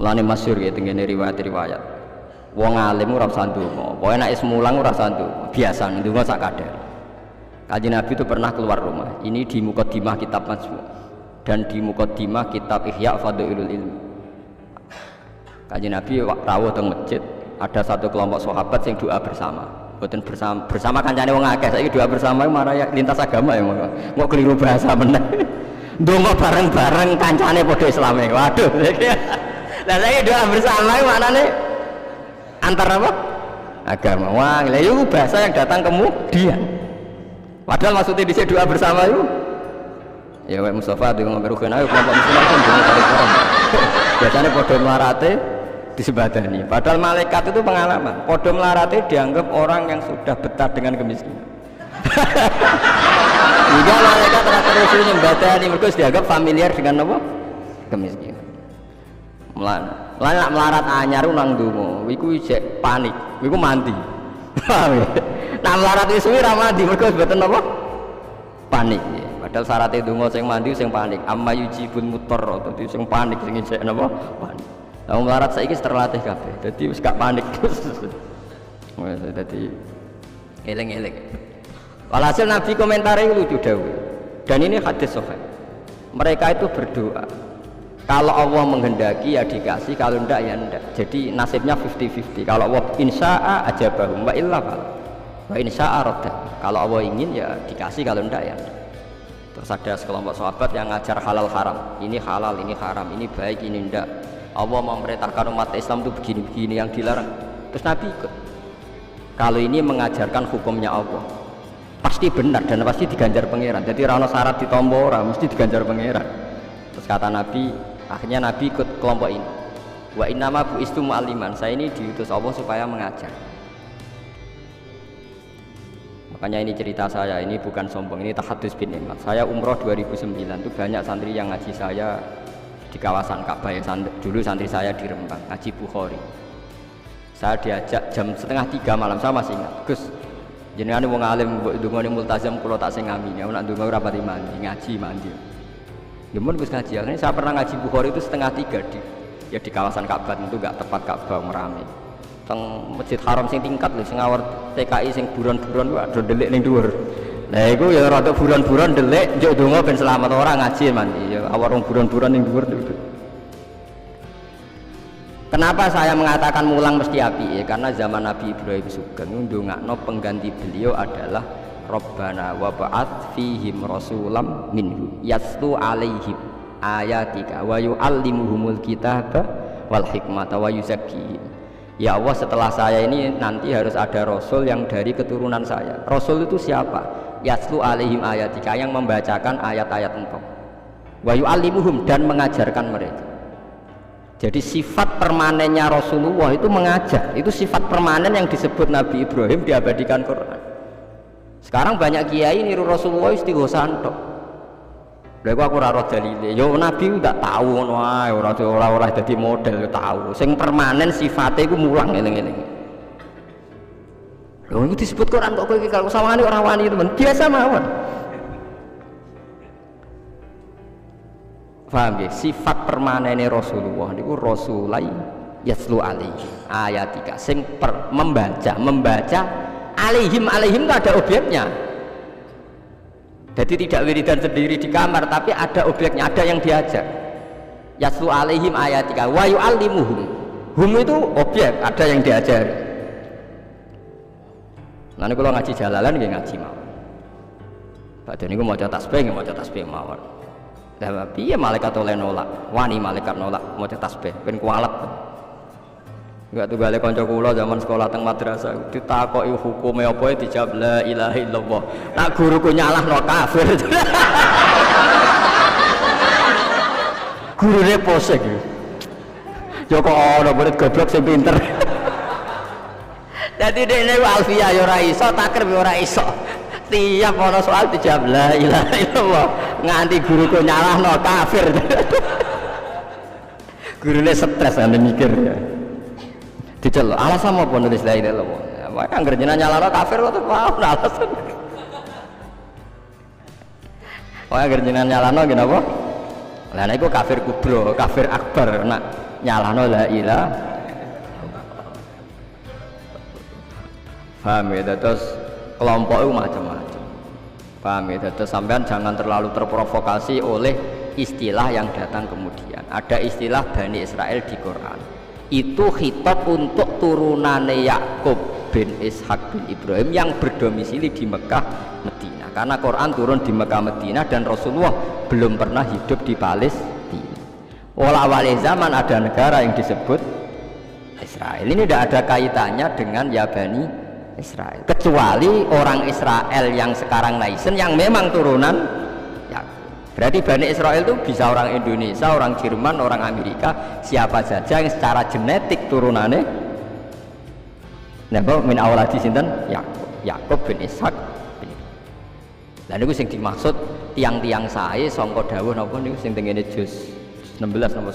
Mulane masyhur ya tengene riwayat-riwayat. Wong alim ora usah ndonga, pokoke nek wis mulang ora usah ndonga, biasa ndonga sak kadar. Kanjeng Nabi itu pernah keluar rumah. Ini di Muqaddimah kitab Majmu' dan di Muqaddimah kitab Ihya Fadhailul Ilmi. Kanjeng Nabi rawuh teng masjid, ada satu kelompok sahabat yang doa bersama. Boten bersama kancane wong akeh, saiki doa bersama marah ya lintas agama ya mau keliru bahasa meneh. Ndonga bareng-bareng kancane padha Islame. Waduh. Lah saiki doa bersama maknane antar apa? Agama. Wah, lha itu bahasa yang datang kemudian. Padahal maksudnya di doa bersama itu ya Wak Mustafa dengan merugikan ayo kelompok muslimin kan dengan bareng-bareng. Biasanya podo melarate disebadani. Padahal malaikat itu pengalaman. Podo melarate dianggap orang yang sudah betah dengan kemiskinan. Jika malaikat terus nyembadani mereka dianggap familiar dengan apa? Kemiskinan. Melarat anyar nang donga, iku isih panik, iku mandi. Nah melarat wis suwi ra mandi mergo mboten apa? Panik. Padahal syaratnya donga sing mandi sing panik. Amma yujibul mutarr, dadi sing panik sing isih napa? Panik. Lah melarat saiki terlatih kabeh. Dadi wis gak panik terus. Wes dadi eling-eling. Walhasil Nabi komentare lucu dawuh. Dan ini hadis sahih. Mereka itu berdoa. Kalau Allah menghendaki ya dikasih, kalau enggak ya enggak. Jadi nasibnya 50-50. Kalau Allah insya'a ajabahum wa illa wa insya'a radda. Kalau Allah ingin ya dikasih, kalau enggak ya enggak. Terus ada sekelompok sahabat yang ngajar halal haram. Ini halal, ini haram, ini baik, ini enggak. Allah memerintahkan umat Islam itu begini-begini yang dilarang. Terus Nabi ikut. Kalau ini mengajarkan hukumnya Allah, pasti benar dan pasti diganjar pangeran. Jadi rano syarat ditompo ora mesti diganjar pangeran. Terus kata Nabi, akhirnya Nabi ikut kelompok ini. Wa innama bu'istu mu'alliman. Saya ini diutus Allah supaya mengajar. Makanya ini cerita saya, ini bukan sombong, ini tahadus bin nikmat. Saya umroh 2009 itu banyak santri yang ngaji saya di kawasan Ka'bah. Dulu santri saya di Rembang, ngaji Bukhari. Saya diajak jam 2:30 malam, saya masih ingat. Gus, jenengan wong alim mbok ndongane multazam kula tak sing ngami. Nek nak ndonga ora pati mandi, ngaji mandi. Demen Gus ngaji. Akhirnya saya pernah ngaji Bukhari itu 2:30 di kawasan Ka'bah, itu enggak tepat Ka'bah merame. Teng Masjid Haram sing tingkat lho, sing ngawur TKI sing buron-buron waduh delik ning dhuwur. Lah iku ya rada buron-buron delik njuk donga ben selamat ora ngaji mandi. Ya awak rong buron-buron ning dhuwur. Kenapa saya mengatakan mulang mesti api? Ya, karena zaman Nabi Ibrahim Sugeng ndongakno pengganti beliau adalah Rabbana wa ba'ats fihim rasulam minhum yatlu alaihim ayatika wa yu'allimuhumul kitaba wal hikmata wa yuzakkihim. Ya Allah, setelah saya ini nanti harus ada rasul yang dari keturunan saya. Rasul itu siapa? Yatlu alaihim ayatika, yang membacakan ayat-ayat engkau. Wa yu'allimuhum, dan mengajarkan mereka. Jadi sifat permanennya Rasulullah itu mengajar. Itu sifat permanen yang disebut Nabi Ibrahim diabadikan Quran. Sekarang banyak kiai niru Rasulullah istighosan tok. Lha aku ora ora dalile. Yo Nabi ndak tahu ngono ae, ora dadi model tahu. Sing permanen sifate iku mulang eling-eling. Lho itu disebut Quran kok kowe iki kalau sawangane ora wani temen. Biasa mawon. Paham ya? Sifat permanennya Rasulullah niku rasulai yaslu alaihi ayatika sing membaca alaihim itu ada objeknya. Jadi tidak wiridan sendiri di kamar, tapi ada objeknya, ada yang diajak. Yaslu alaihim ayatika wa yu'allimuhum. Hum itu objek, ada yang diajari. Nanti kalau ngaji jalalan nggih ngaji mawon. Padahal niku maca tasbih mawon. Lah piye malaikat oleh nolak? Wani malaikat nolak maca tasbih ben kualat. Enggak tunggale kanca kula zaman sekolah teng madrasah ditakoki hukume apa dijawab la ilaha illallah. Nak guruku nyalahno kafir. Gurune posek. Yo kok ana murid goblok sing pinter. Dadi dene alfiyah yo ora iso, takrib yo ora iso. Tiap ana soal dijawab la ilaha illallah. Nganti guruku nyalahno kafir. Gurune stres ane mikir ya. Diceluk alasan apa nulis la ilaha illallah. Wae anggere jenengan nyalahno kafir kok apa alasan. Wae anggere jenengan nyalahno nggih napa? Lah nek iku kafir kubro, kafir akbar nak nyalahno la ilaha. Paham ya, terus kelompok itu macam-macam. Paham ya, terus sampean jangan terlalu terprovokasi oleh istilah yang datang kemudian. Ada istilah Bani Israel di Quran. Itu khitab untuk turunane Yakub bin Ishak bin Ibrahim yang berdomisili di Mekah, Madinah. Karena Quran turun di Mekah, Madinah dan Rasulullah belum pernah hidup di Palestina. Awal zaman ada negara yang disebut Israel. Ini tidak ada kaitannya dengan ya Bani Israel, kecuali orang Israel yang sekarang naisen yang memang turunan Yakub. Berarti Bani Israel itu bisa orang Indonesia, orang Jerman, orang Amerika, siapa saja yang secara genetik turunannya napa min awladi sinten Yakub bin Ishak bin Ibrahim. Lah niku sing dimaksud tiang-tiang sae sangka dawuh napa niku sing tengene juz 16 napa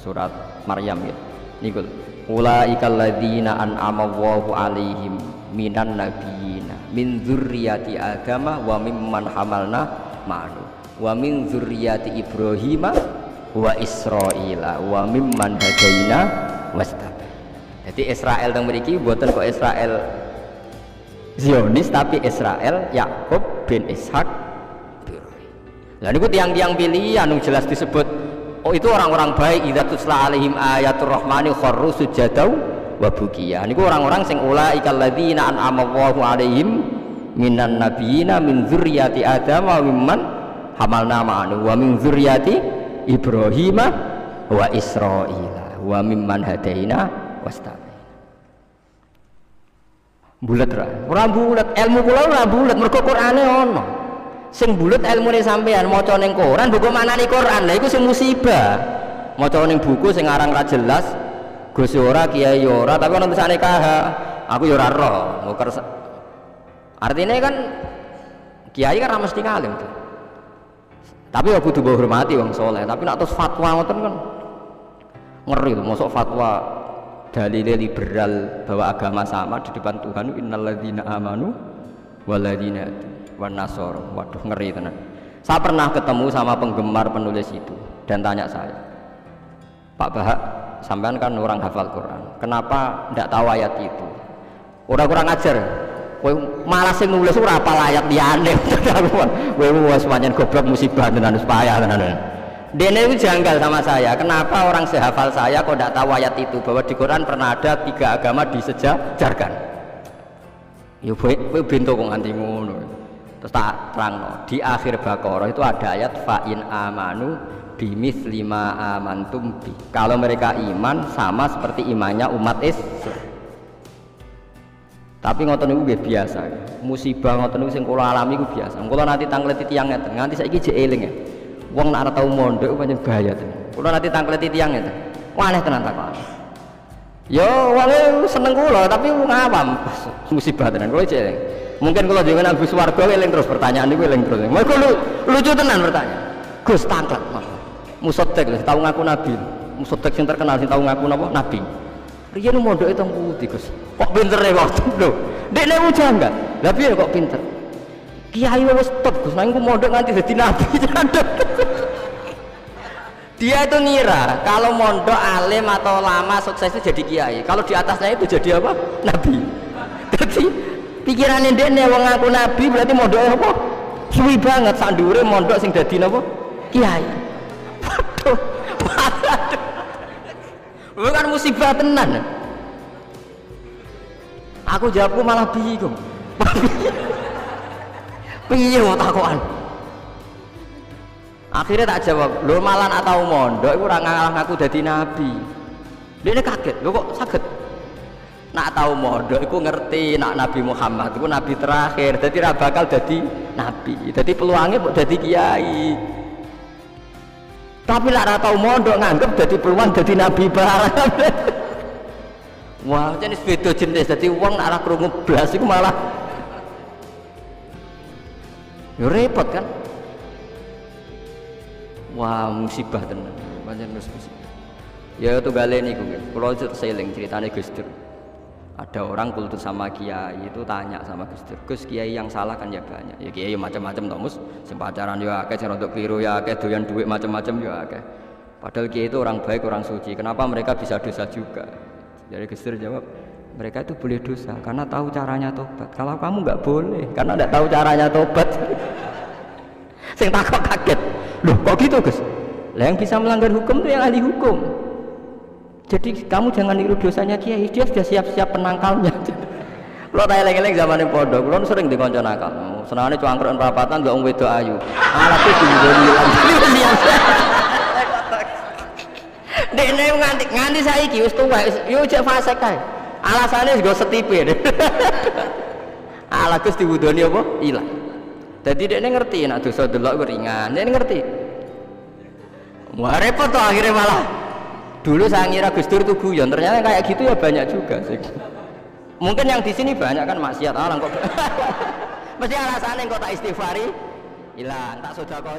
surat Maryam ya. Niku ulaikal ladzina an'ama Allahu 'alaihim minan nabiyina min dzurriyyati adama wa mimman hamalna ma'nu wa min dzurriyyati ibrahima wa israila wa mimman hadaina wastaba. Jadi Israel yang memiliki buatan kok Israel Zionis tapi Israel Yakub bin Ishak. Lah niku tiang-tiang pilihan yang jelas disebut oh itu orang-orang baik idza tusla alaihim ayatul rahmani kharru sujadaw wa bukiya. Niku orang-orang sing ulaikal ladzina an'ama Allahu alaihim minan nabiyina min dzurriyyati adam wa mimman hamalna ma'anu wa min dzurriyyati ibrahima wa israila wa mimman hadaina wastaba. Bulet ora bulet, ilmu kula ora bulet mergo Qur'ane ono. Sing bulet ilmune sampean maca ning Quran buku manane Quran. Lah iku sing musibah. Maca ning buku sing aran ra jelas, Gus ora, Kiai ora, tapi ono tulisane KH. Aku ya ora roh. Artinya kan Kiai kan ra mesti ngalim tuh. Tapi ya kudu hormati wong saleh, tapi nek terus fatwa ngoten kan ngeri tuh, mosok fatwa dalilnya liberal bahwa agama sama di depan Tuhan. Innalladzina amanu walladzina wan nasara. Waduh ngeri tenan. Saya pernah ketemu sama penggemar penulis itu dan tanya saya, Pak Bahak, sampean kan orang hafal Quran, kenapa tidak tahu ayat itu? Orang kurang ajar. Kowe malah sing nulis ora apal ayat liyane. Kowe wis pancen goblok musibah tenan wis payah tenan. Dene itu janggal sama saya, kenapa orang sehafal saya kok tidak tahu ayat itu bahwa di Quran pernah ada 3 agama disejajarkan. Ya kowe bento kok nganti ngono. Terus tak terangno, di akhir Baqarah itu ada ayat fa in amanu bimitsli ma amantum bi. Kalau mereka iman sama seperti imannya umat Islam. Tapi ngoten niku nggih biasa. Musibah ngoten niku sing kula alami iku biasa. Kula nanti tanglet tiyang ngeten, nganti saiki jek eling ya. Wong nek ora tau mondok pancen bahaya tenan. Kula nanti tangkleti tiyang ngeten. Wah aneh tenan takon. Yo wong seneng kula tapi wong awam. Musibah tenan kula jek eling. Mungkin kula jenengan Gus Warga eling terus pertanyaan niku eling terus. Mergo lucu tenan pertanyaan. Gus tangklet. Musotek lho tau ngaku nabi. Musotek sing terkenal sing tau ngaku napa nabi. Riyen mondoke teng pundi Gus? Kok pintere waktu lho. Dekne janggal. Lah piye kok pinter? Kiai wis top Gus, nang mondok nganti dadi nabi. Dia itu ngira kalau mondok alim atau lama sukses itu jadi kiai. Kalau di atasnya itu jadi apa? Nabi. Jadi pikirannya dekne wong ngaku nabi berarti mondok apa? Suwi banget sak ndure mondok sing dadi napa? Kiai. Waduh. Bukan musibah tenan. Aku jawabku malah bingung. Piye mau takokan? Akhirnya tak jawab, lho malah nak tau mondok iku ora ngalah ngaku dadi nabi. Dene kaget, lho kok saged? Nak tau mondok iku ngerti nak Nabi Muhammad iku nabi terakhir, dadi ora bakal dadi nabi. Dadi peluangnya kok dadi kiai. Tapi lek ora tau mondok nganggep dadi peluang dadi nabi barang. Wah, jenis beda jenis. Dadi wong nek ora krungu blas iku malah ya repot kan. Wah musibah tenan pancen musibah. Ya tunggale niku nggih kula seling ceritane Gus Dur. Ada orang kultus sama kiai itu tanya sama Gus Dur, Gus kiai yang salah kan ya banyak. Ya kiai macam-macam toh Mus, sing pacaran ya akeh, sing rodok keliru ya akeh, doyan duit macam-macam ya akeh. Padahal kiai itu orang baik, orang suci. Kenapa mereka bisa dosa juga? Jadi Gus Dur jawab, mereka itu boleh dosa karena tahu caranya tobat. Kalau kamu nggak boleh karena nggak tahu caranya tobat. Sing takut kaget. Loh kok gitu Gus? Lah yang bisa melanggar hukum itu yang ahli hukum. Jadi kamu jangan niru dosanya kiai, dia sudah siap-siap penangkalnya. Kalau tak eleng-eleng zaman yang pondok, kalau sering dikonco nakal. Senangnya cuangkron perapatan, gak wedok ayu. Alat itu juga hilang. Dene nganti saiki wis tuwa, yo jek fasik kae. Alasane nggo setipe. Ala Gus diwudoni apa? Ilang. Dadi dekne ngerti nek dosa delok ku ringan. Dekne ngerti. Wah repot toh akhirnya malah. Dulu saya ngira Gus Dur itu guyon, ternyata kayak gitu ya banyak juga sih. Mungkin yang di sini banyak kan maksiat orang kok. Mesti alasannya kok tak istighfari, hilang, tak sedekah